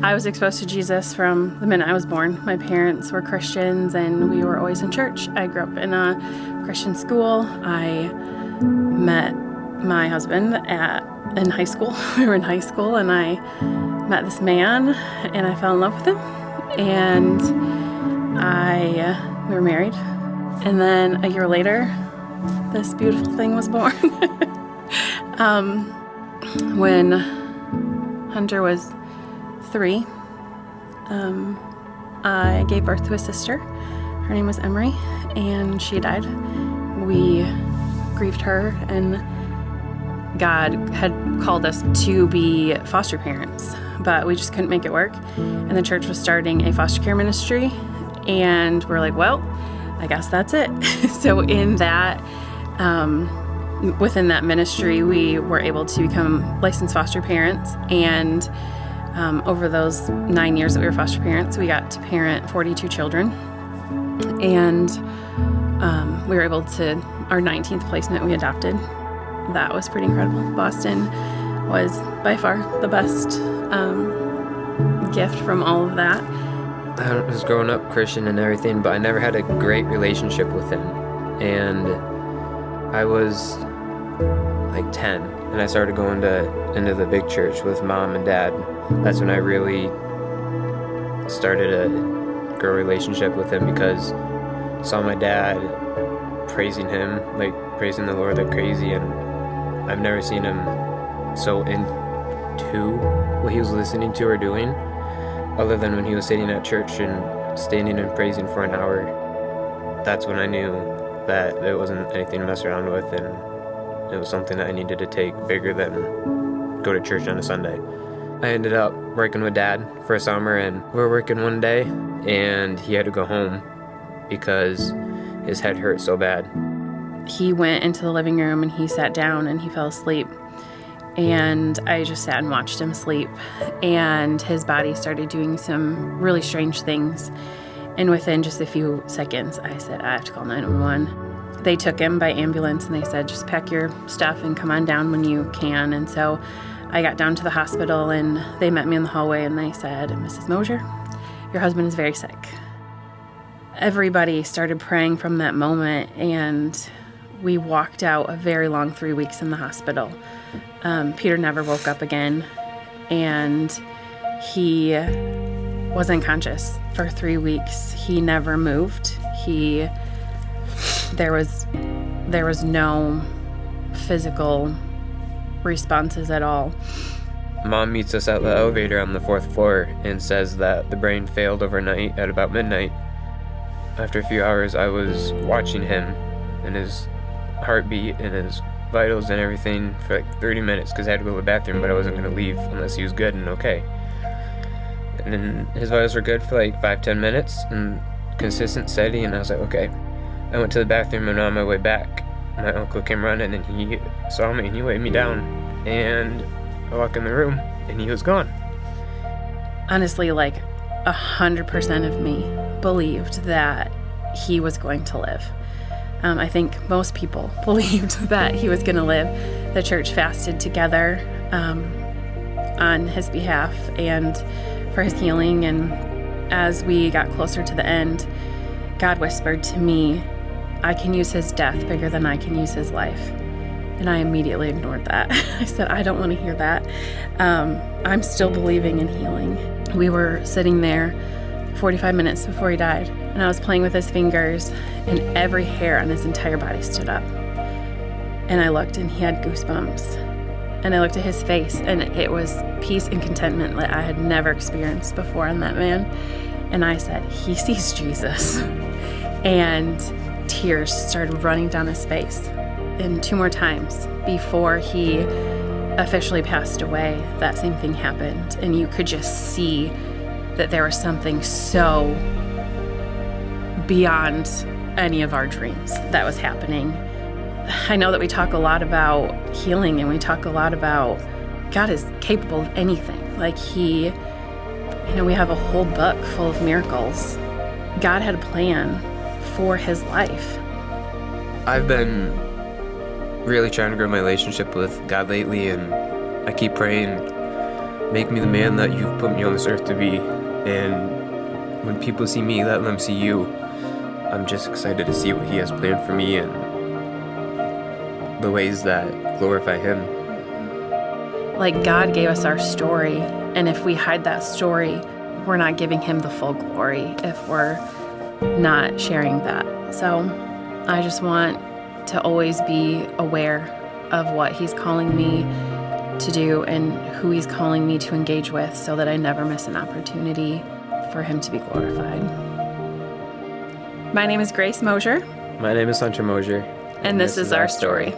I was exposed to Jesus from the minute I was born. My parents were Christians, and we were always in church. I grew up in a Christian school. I met my husband in high school. We were in high school, and I met this man, and I fell in love with him. And we were married. And then a year later, this beautiful thing was born. When Hunter was 3, I gave birth to a sister. Her name was Emery, and she died. We grieved her, and God had called us to be foster parents, but we just couldn't make it work. And the church was starting a foster care ministry, and we're like, well, I guess that's it. So in that, within that ministry, we were able to become licensed foster parents, and over those 9 years that we were foster parents, we got to parent 42 children, and we were able to, our 19th placement, we adopted. That was pretty incredible. Boston was by far the best gift from all of that. I was growing up Christian and everything, but I never had a great relationship with him. And I was like 10, and I started going into the big church with Mom and Dad. That's when I really started a grow relationship with him, because I saw my dad praising him, like praising the Lord like crazy, and I've never seen him so into what he was listening to or doing, other than when he was sitting at church and standing and praising for an hour. That's when I knew that it wasn't anything to mess around with, and it was something that I needed to take bigger than go to church on a Sunday. I ended up working with Dad for a summer, and we were working one day, and he had to go home because his head hurt so bad. He went into the living room, and he sat down, and he fell asleep. And I just sat and watched him sleep, and his body started doing some really strange things. And within just a few seconds, I said, I have to call 911. They took him by ambulance, and they said, just pack your stuff and come on down when you can. And so I got down to the hospital, and they met me in the hallway, and they said, Mrs. Mosher, your husband is very sick. Everybody started praying from that moment, and we walked out a very long 3 weeks in the hospital. Peter never woke up again, and he was unconscious for 3 weeks. He never moved. There was no physical responses at all. Mom meets us at the elevator on the 4th floor and says that the brain failed overnight at about midnight. After a few hours, I was watching him and his heartbeat and his vitals and everything for like 30 minutes, because I had to go to the bathroom, but I wasn't going to leave unless he was good and okay. And then his vitals were good for like 5-10 minutes and consistent, steady, and I was like, okay. I went to the bathroom, and on my way back, my uncle came running, and he saw me, and he waved me down, and I walked in the room, and he was gone. Honestly, like 100% of me believed that he was going to live. I think most people believed that he was going to live. The church fasted together on his behalf and for his healing. And as we got closer to the end, God whispered to me, I can use his death bigger than I can use his life. And I immediately ignored that. I said, I don't want to hear that. I'm still believing in healing. We were sitting there 45 minutes before he died, and I was playing with his fingers, and every hair on his entire body stood up. And I looked, and he had goosebumps. And I looked at his face, and it was peace and contentment that I had never experienced before in that man. And I said, he sees Jesus. And tears started running down his face. And 2 more times before he officially passed away, that same thing happened. And you could just see that there was something so beyond any of our dreams that was happening. I know that we talk a lot about healing, and we talk a lot about God is capable of anything. Like we have a whole book full of miracles. God had a plan for his life. I've been really trying to grow my relationship with God lately, and I keep praying make me the man that you've put me on this earth to be. And when people see me, let them see you. I'm just excited to see what he has planned for me and the ways that glorify him. Like, God gave us our story, and if we hide that story, we're not giving him the full glory if we're not sharing that. So I just want to always be aware of what he's calling me to do and who he's calling me to engage with, so that I never miss an opportunity for him to be glorified. My name is Grace Mosher. My name is Hunter Mosher. And this is our story.